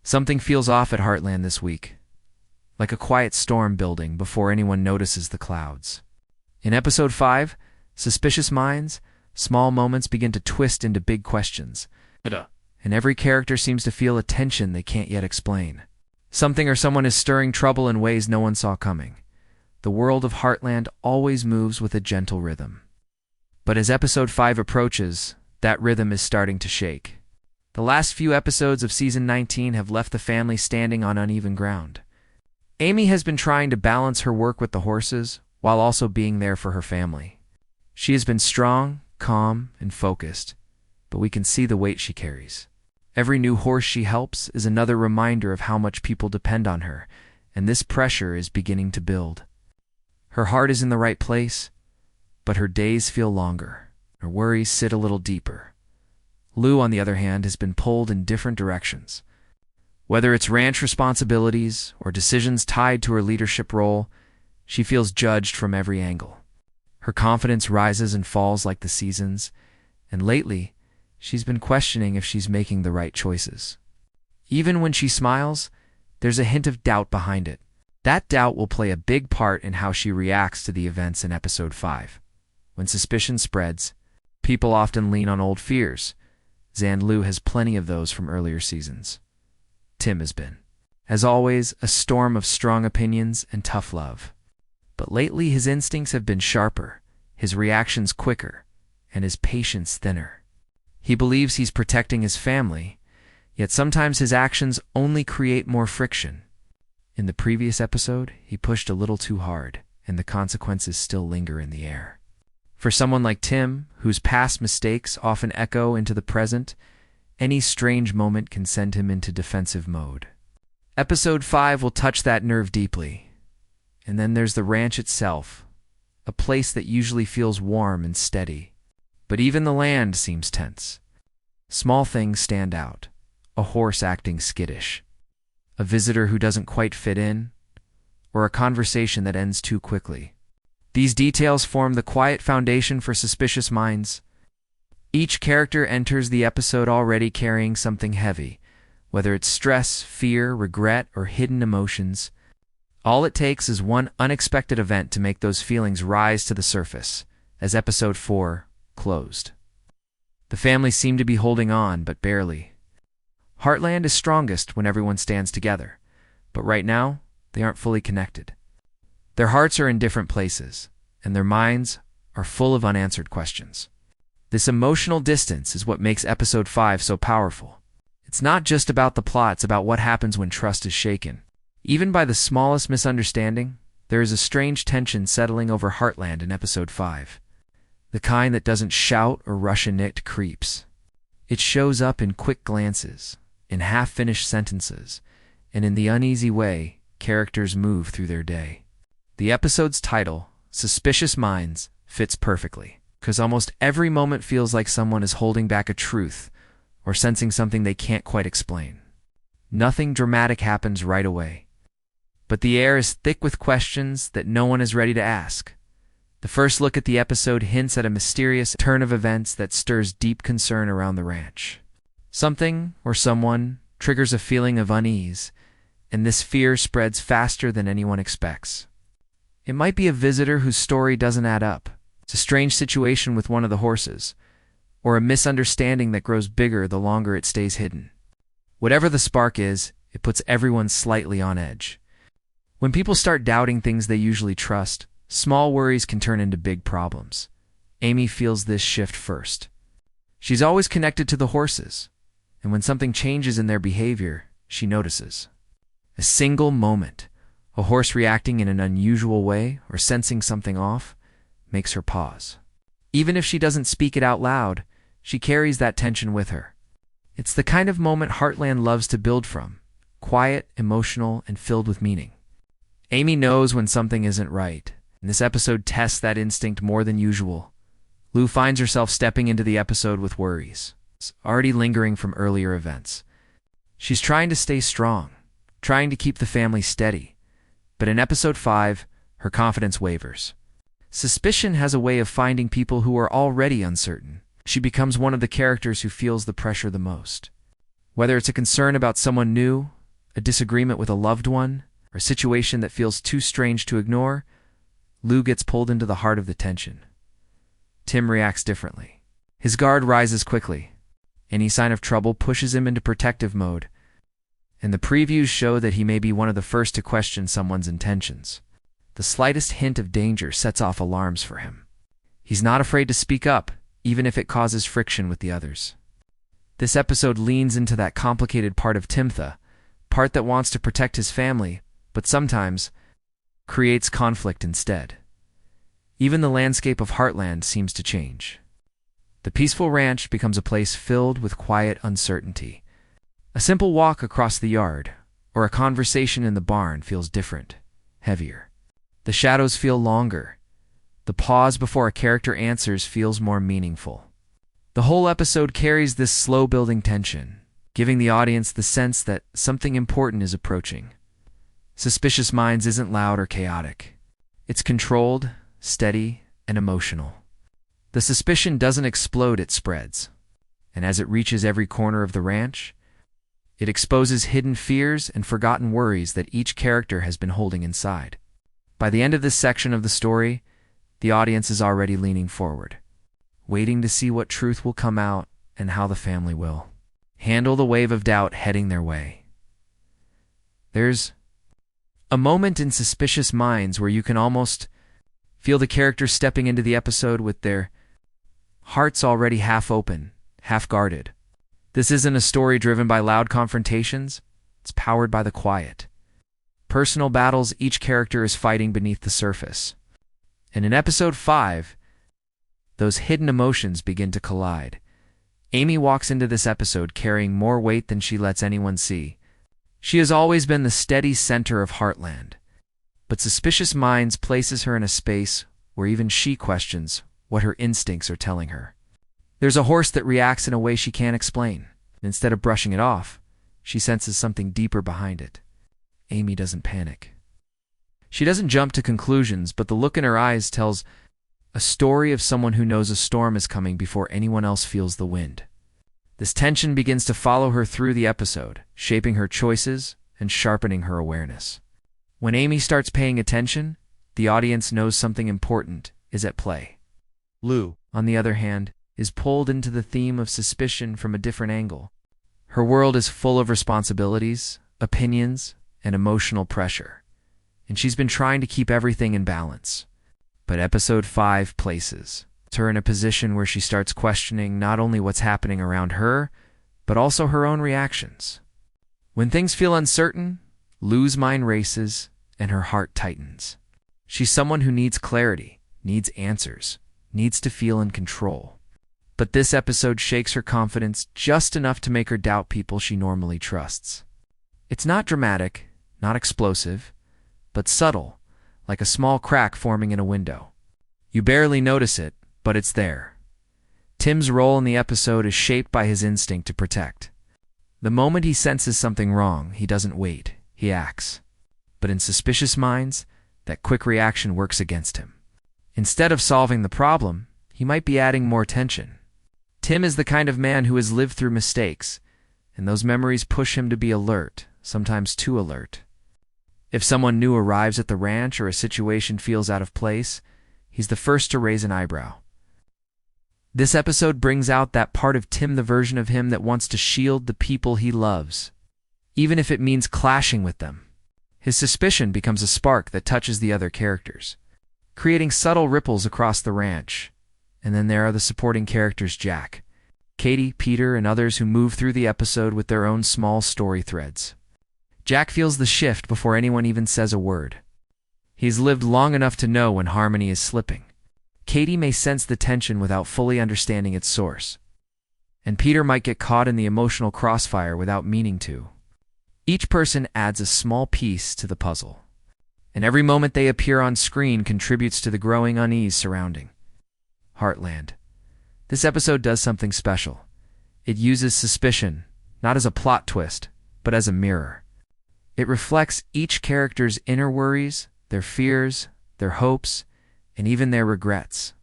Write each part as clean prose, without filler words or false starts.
Something feels off at Heartland this week, like a quiet storm building before anyone notices the clouds. In Episode 5, Suspicious Minds, small moments begin to twist into big questions, and every character seems to feel a tension they can't yet explain. Something or someone is stirring trouble in ways no one saw coming. The world of Heartland always moves with a gentle rhythm. But as Episode 5 approaches, that rhythm is starting to shake. The last few episodes of Season 19 have left the family standing on uneven ground. Amy has been trying to balance her work with the horses while also being there for her family. She has been strong, calm, and focused, but we can see the weight she carries. Every new horse she helps is another reminder of how much people depend on her, and this pressure is beginning to build. Her heart is in the right place, but her days feel longer. Her worries sit a little deeper. Lou, on the other hand, has been pulled in different directions. Whether it's ranch responsibilities or decisions tied to her leadership role, she feels judged from every angle. Her confidence rises and falls like the seasons, and lately, she's been questioning if she's making the right choices. Even when she smiles, there's a hint of doubt behind it. That doubt will play a big part in how she reacts to the events in Episode 5. When suspicion spreads, people often lean on old fears. Lou has plenty of those from earlier seasons. Tim has been, as always, a storm of strong opinions and tough love. But lately his instincts have been sharper, his reactions quicker, and his patience thinner. He believes he's protecting his family, yet sometimes his actions only create more friction. In the previous episode, he pushed a little too hard, and the consequences still linger in the air. For someone like Tim, whose past mistakes often echo into the present, any strange moment can send him into defensive mode. Episode 5 will touch that nerve deeply. And then there's the ranch itself, a place that usually feels warm and steady. But even the land seems tense. Small things stand out. A horse acting skittish, a visitor who doesn't quite fit in, or a conversation that ends too quickly. These details form the quiet foundation for Suspicious Minds. Each character enters the episode already carrying something heavy, whether it's stress, fear, regret, or hidden emotions. All it takes is one unexpected event to make those feelings rise to the surface, as Episode 4 closed. The family seemed to be holding on, but barely. Heartland is strongest when everyone stands together, but right now, they aren't fully connected. Their hearts are in different places, and their minds are full of unanswered questions. This emotional distance is what makes Episode 5 so powerful. It's not just about the plot, it's about what happens when trust is shaken. Even by the smallest misunderstanding, there is a strange tension settling over Heartland in Episode 5. The kind that doesn't shout or rush into creeps. It shows up in quick glances, in half-finished sentences, and in the uneasy way characters move through their day. The episode's title, Suspicious Minds, fits perfectly, because almost every moment feels like someone is holding back a truth or sensing something they can't quite explain. Nothing dramatic happens right away, but the air is thick with questions that no one is ready to ask. The first look at the episode hints at a mysterious turn of events that stirs deep concern around the ranch. Something or someone triggers a feeling of unease, and this fear spreads faster than anyone expects. It might be a visitor whose story doesn't add up. It's a strange situation with one of the horses, or a misunderstanding that grows bigger the longer it stays hidden. Whatever the spark is, it puts everyone slightly on edge. When people start doubting things they usually trust, small worries can turn into big problems. Amy feels this shift first. She's always connected to the horses, and when something changes in their behavior, she notices. A single moment, a horse reacting in an unusual way or sensing something off, makes her pause. Even if she doesn't speak it out loud, she carries that tension with her. It's the kind of moment Heartland loves to build from, quiet, emotional, and filled with meaning. Amy knows when something isn't right, and this episode tests that instinct more than usual. Lou finds herself stepping into the episode with worries, already lingering from earlier events. She's trying to stay strong, trying to keep the family steady, but in Episode 5, her confidence wavers. Suspicion has a way of finding people who are already uncertain. She becomes one of the characters who feels the pressure the most. Whether it's a concern about someone new, a disagreement with a loved one, or a situation that feels too strange to ignore, Lou gets pulled into the heart of the tension. Tim reacts differently. His guard rises quickly. Any sign of trouble pushes him into protective mode, and the previews show that he may be one of the first to question someone's intentions. The slightest hint of danger sets off alarms for him. He's not afraid to speak up, even if it causes friction with the others. This episode leans into that complicated part of Timothy, part that wants to protect his family, but sometimes creates conflict instead. Even the landscape of Heartland seems to change. The peaceful ranch becomes a place filled with quiet uncertainty. A simple walk across the yard, or a conversation in the barn feels different, heavier. The shadows feel longer. The pause before a character answers feels more meaningful. The whole episode carries this slow-building tension, giving the audience the sense that something important is approaching. Suspicious Minds isn't loud or chaotic. It's controlled, steady, and emotional. The suspicion doesn't explode, it spreads. And as it reaches every corner of the ranch, it exposes hidden fears and forgotten worries that each character has been holding inside. By the end of this section of the story, the audience is already leaning forward, waiting to see what truth will come out and how the family will handle the wave of doubt heading their way. There's a moment in Suspicious Minds where you can almost feel the characters stepping into the episode with their hearts already half open, half guarded. This isn't a story driven by loud confrontations. It's powered by the quiet personal battles each character is fighting beneath the surface. And in episode 5, those hidden emotions begin to collide. Amy walks into this episode carrying more weight than she lets anyone see. She has always been the steady center of Heartland, but Suspicious Minds places her in a space where even she questions what her instincts are telling her. There's a horse that reacts in a way she can't explain. Instead of brushing it off, she senses something deeper behind it. Amy doesn't panic. She doesn't jump to conclusions, but the look in her eyes tells a story of someone who knows a storm is coming before anyone else feels the wind. This tension begins to follow her through the episode, shaping her choices and sharpening her awareness. When Amy starts paying attention, the audience knows something important is at play. Lou, on the other hand, is pulled into the theme of suspicion from a different angle. Her world is full of responsibilities, opinions, and emotional pressure, and she's been trying to keep everything in balance. But episode 5 places her in a position where she starts questioning not only what's happening around her, but also her own reactions. When things feel uncertain, Lou's mind races and her heart tightens. She's someone who needs clarity, needs answers, needs to feel in control. But this episode shakes her confidence just enough to make her doubt people she normally trusts. It's not dramatic, not explosive, but subtle, like a small crack forming in a window. You barely notice it, but it's there. Tim's role in the episode is shaped by his instinct to protect. The moment he senses something wrong, he doesn't wait, he acts. But in Suspicious Minds, that quick reaction works against him. Instead of solving the problem, he might be adding more tension. Tim is the kind of man who has lived through mistakes, and those memories push him to be alert, sometimes too alert. If someone new arrives at the ranch or a situation feels out of place, he's the first to raise an eyebrow. This episode brings out that part of Tim, the version of him that wants to shield the people he loves, even if it means clashing with them. His suspicion becomes a spark that touches the other characters, creating subtle ripples across the ranch. And then there are the supporting characters Jack, Katie, Peter, and others who move through the episode with their own small story threads. Jack feels the shift before anyone even says a word. He's lived long enough to know when harmony is slipping. Katie may sense the tension without fully understanding its source. And Peter might get caught in the emotional crossfire without meaning to. Each person adds a small piece to the puzzle, and every moment they appear on screen contributes to the growing unease surrounding Heartland. This episode does something special. It uses suspicion, not as a plot twist, but as a mirror. It reflects each character's inner worries, their fears, their hopes, and even their regrets.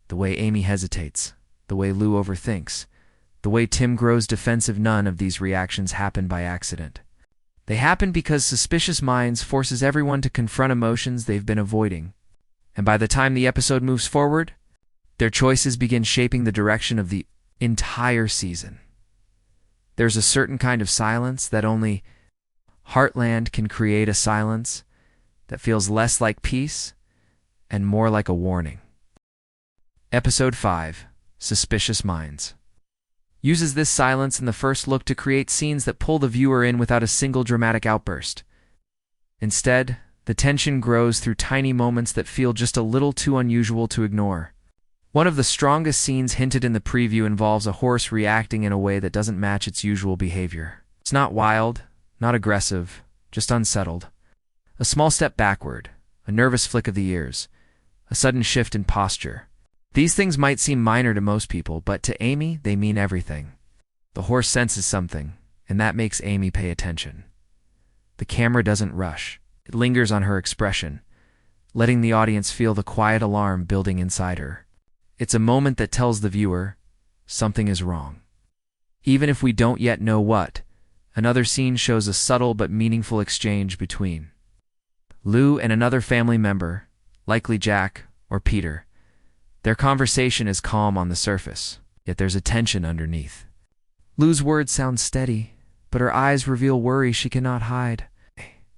The way Amy hesitates, the way Lou overthinks, the way Tim grows defensive, none of these reactions happen by accident. They happen because Suspicious Minds forces everyone to confront emotions they've been avoiding. And by the time the episode moves forward, their choices begin shaping the direction of the entire season. There's a certain kind of silence that only Heartland can create, a silence that feels less like peace and more like a warning. Episode 5, Suspicious Minds, uses this silence in the first look to create scenes that pull the viewer in without a single dramatic outburst. Instead, the tension grows through tiny moments that feel just a little too unusual to ignore. One of the strongest scenes hinted in the preview involves a horse reacting in a way that doesn't match its usual behavior. It's not wild, not aggressive, just unsettled. A small step backward, a nervous flick of the ears, a sudden shift in posture. These things might seem minor to most people, but to Amy, they mean everything. The horse senses something, and that makes Amy pay attention. The camera doesn't rush. It lingers on her expression, letting the audience feel the quiet alarm building inside her. It's a moment that tells the viewer, something is wrong. Even if we don't yet know what, another scene shows a subtle but meaningful exchange between Lou and another family member, likely Jack or Peter. Their conversation is calm on the surface, yet there's a tension underneath. Lou's words sound steady, but her eyes reveal worry she cannot hide.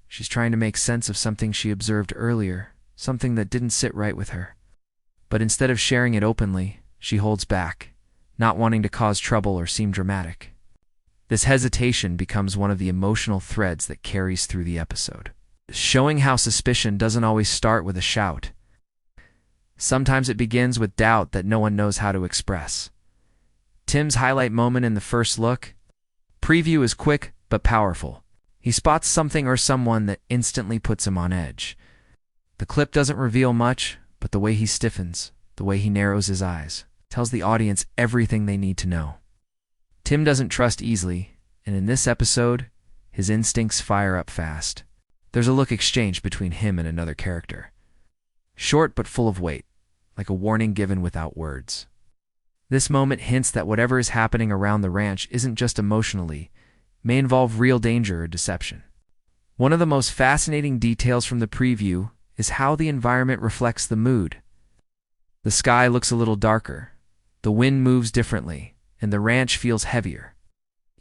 She's trying to make sense of something she observed earlier, something that didn't sit right with her. But instead of sharing it openly, she holds back, not wanting to cause trouble or seem dramatic. This hesitation becomes one of the emotional threads that carries through the episode, showing how suspicion doesn't always start with a shout. Sometimes it begins with doubt that no one knows how to express. Tim's highlight moment in the first look. Preview is quick but powerful. He spots something or someone that instantly puts him on edge. The clip doesn't reveal much, but the way he stiffens, the way he narrows his eyes, tells the audience everything they need to know. Tim doesn't trust easily, and in this episode, his instincts fire up fast. There's a look exchanged between him and another character. Short but full of weight, like a warning given without words. This moment hints that whatever is happening around the ranch isn't just emotionally, may involve real danger or deception. One of the most fascinating details from the preview is how the environment reflects the mood. The sky looks a little darker, the wind moves differently, and the ranch feels heavier.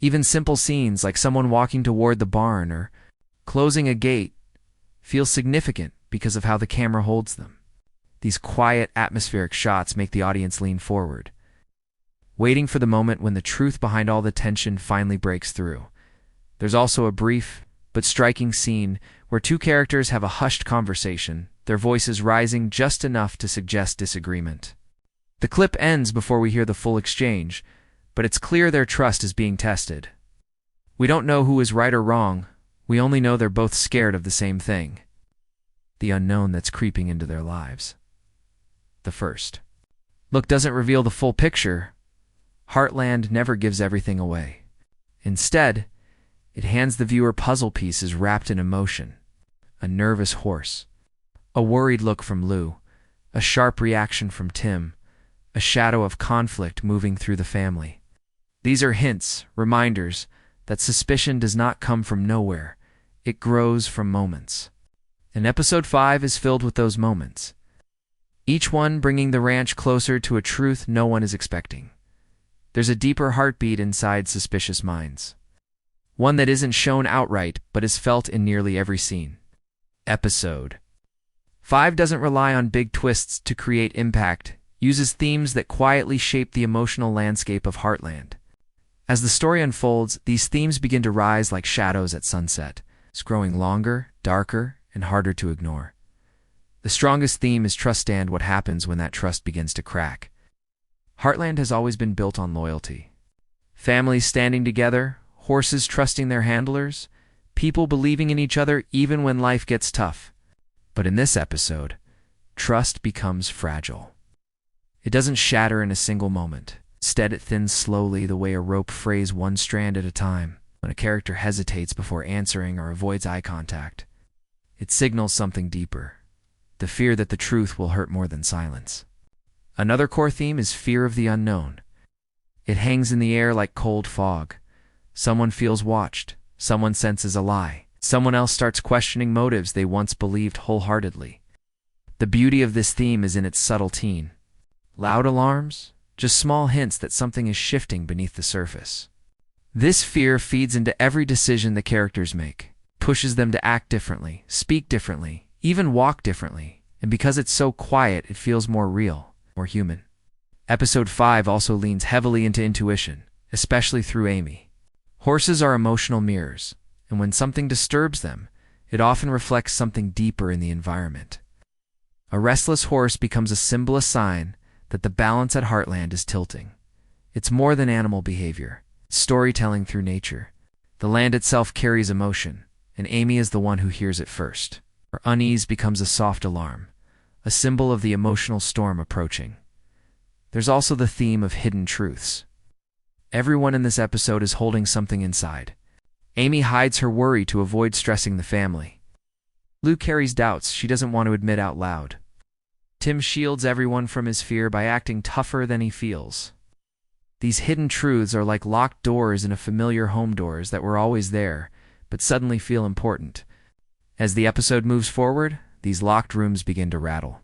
Even simple scenes like someone walking toward the barn or closing a gate feel significant because of how the camera holds them. These quiet, atmospheric shots make the audience lean forward, waiting for the moment when the truth behind all the tension finally breaks through. There's also a brief but striking scene where two characters have a hushed conversation, their voices rising just enough to suggest disagreement. The clip ends before we hear the full exchange, but it's clear their trust is being tested. We don't know who is right or wrong, we only know they're both scared of the same thing. The unknown that's creeping into their lives. The first look doesn't reveal the full picture. Heartland never gives everything away. Instead, it hands the viewer puzzle pieces wrapped in emotion. A nervous horse, a worried look from Lou, a sharp reaction from Tim, a shadow of conflict moving through the family. These are hints, reminders, that suspicion does not come from nowhere. It grows from moments. And episode 5 is filled with those moments, each one bringing the ranch closer to a truth no one is expecting. There's a deeper heartbeat inside Suspicious Minds, one that isn't shown outright but is felt in nearly every scene. Episode 5 doesn't rely on big twists to create impact, uses themes that quietly shape the emotional landscape of Heartland. As the story unfolds, these themes begin to rise like shadows at sunset. It's growing longer, darker, and harder to ignore. The strongest theme is trust, and what happens when that trust begins to crack. Heartland has always been built on loyalty. Families standing together, horses trusting their handlers, people believing in each other even when life gets tough. But in this episode, trust becomes fragile. It doesn't shatter in a single moment. Instead, it thins slowly, the way a rope frays one strand at a time. When a character hesitates before answering or avoids eye contact, it signals something deeper, the fear that the truth will hurt more than silence. Another core theme is fear of the unknown. It hangs in the air like cold fog. Someone feels watched, Someone senses a lie. Someone else starts questioning motives they once believed wholeheartedly. The beauty of this theme is in its subtlety. Loud alarms? Just small hints that something is shifting beneath the surface. This fear feeds into every decision the characters make, pushes them to act differently, speak differently, even walk differently, and because it's so quiet, it feels more real, more human. Episode 5 also leans heavily into intuition, especially through Amy. Horses are emotional mirrors, and when something disturbs them, it often reflects something deeper in the environment. A restless horse becomes a symbol, a sign that the balance at Heartland is tilting. It's more than animal behavior. It's storytelling through nature. The land itself carries emotion, and Amy is the one who hears it first. Her unease becomes a soft alarm, a symbol of the emotional storm approaching. There's also the theme of hidden truths. Everyone in this episode is holding something inside. Amy hides her worry to avoid stressing the family. Lou carries doubts she doesn't want to admit out loud. Tim shields everyone from his fear by acting tougher than he feels. These hidden truths are like locked doors in a familiar home, doors that were always there, but suddenly feel important. As the episode moves forward, these locked rooms begin to rattle,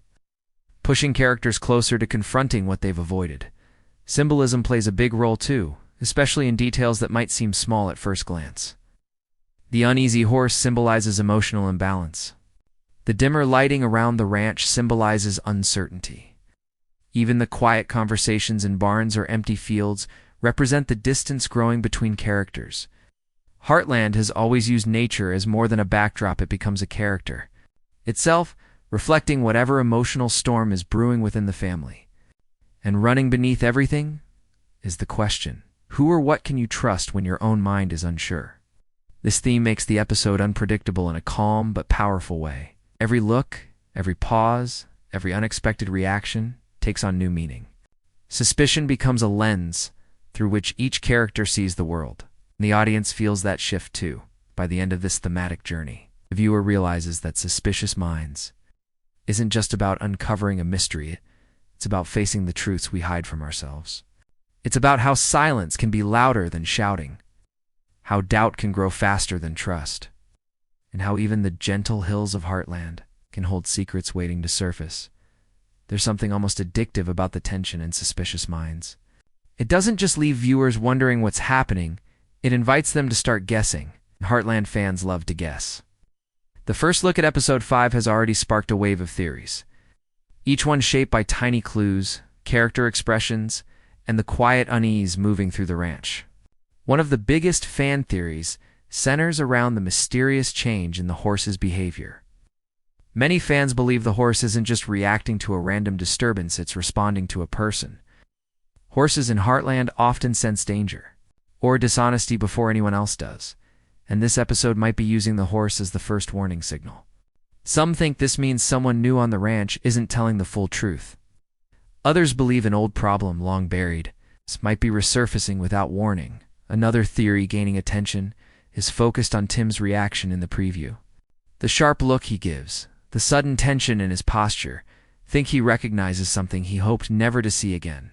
pushing characters closer to confronting what they've avoided. Symbolism plays a big role too, especially in details that might seem small at first glance. The uneasy horse symbolizes emotional imbalance. The dimmer lighting around the ranch symbolizes uncertainty. Even the quiet conversations in barns or empty fields represent the distance growing between characters. Heartland has always used nature as more than a backdrop, it becomes a character itself, reflecting whatever emotional storm is brewing within the family. And running beneath everything is the question: who or what can you trust when your own mind is unsure? This theme makes the episode unpredictable in a calm but powerful way. Every look, every pause, every unexpected reaction takes on new meaning. Suspicion becomes a lens through which each character sees the world. And the audience feels that shift too. By the end of this thematic journey, the viewer realizes that Suspicious Minds isn't just about uncovering a mystery, it's about facing the truths we hide from ourselves. It's about how silence can be louder than shouting, how doubt can grow faster than trust, and how even the gentle hills of Heartland can hold secrets waiting to surface. There's something almost addictive about the tension in Suspicious Minds. It doesn't just leave viewers wondering what's happening, it invites them to start guessing. Heartland fans love to guess. The first look at Episode 5 has already sparked a wave of theories, each one shaped by tiny clues, character expressions, and the quiet unease moving through the ranch. One of the biggest fan theories centers around the mysterious change in the horse's behavior. Many fans believe the horse isn't just reacting to a random disturbance, it's responding to a person. Horses in Heartland often sense danger or dishonesty before anyone else does, and this episode might be using the horse as the first warning signal. Some think this means someone new on the ranch isn't telling the full truth. Others believe an old problem long buried might be resurfacing without warning. Another theory gaining attention is focused on Tim's reaction in the preview. The sharp look he gives, the sudden tension in his posture, think he recognizes something he hoped never to see again.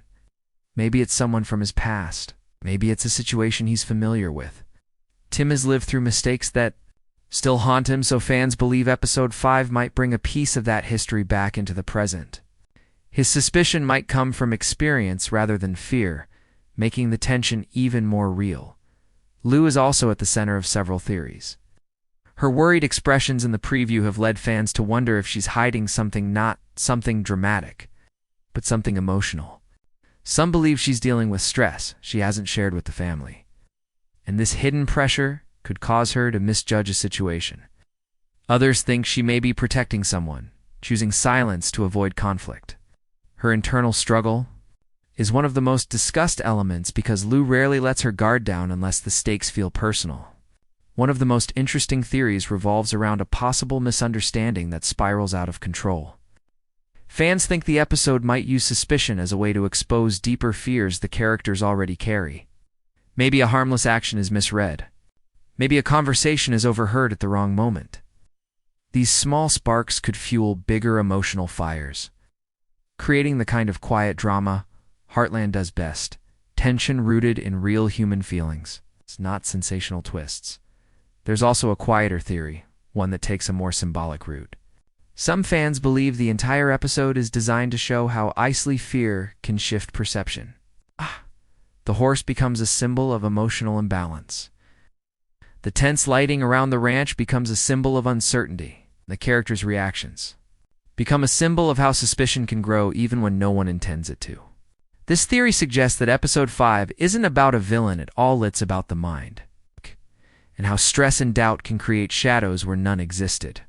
Maybe it's someone from his past. Maybe it's a situation he's familiar with. Tim has lived through mistakes that still haunt him, so fans believe Episode 5 might bring a piece of that history back into the present. His suspicion might come from experience rather than fear, making the tension even more real. Lou is also at the center of several theories. Her worried expressions in the preview have led fans to wonder if she's hiding something, not something dramatic, but something emotional. Some believe she's dealing with stress she hasn't shared with the family, and this hidden pressure could cause her to misjudge a situation. Others think she may be protecting someone, choosing silence to avoid conflict. Her internal struggle is one of the most discussed elements because Lou rarely lets her guard down unless the stakes feel personal. One of the most interesting theories revolves around a possible misunderstanding that spirals out of control. Fans think the episode might use suspicion as a way to expose deeper fears the characters already carry. Maybe a harmless action is misread. Maybe a conversation is overheard at the wrong moment. These small sparks could fuel bigger emotional fires, creating the kind of quiet drama Heartland does best, tension rooted in real human feelings. It's not sensational twists. There's also a quieter theory, one that takes a more symbolic route. Some fans believe the entire episode is designed to show how isolated fear can shift perception. The horse becomes a symbol of emotional imbalance. The tense lighting around the ranch becomes a symbol of uncertainty. The characters' reactions become a symbol of how suspicion can grow even when no one intends it to. This theory suggests that Episode 5 isn't about a villain at all, it's about the mind, and how stress and doubt can create shadows where none existed.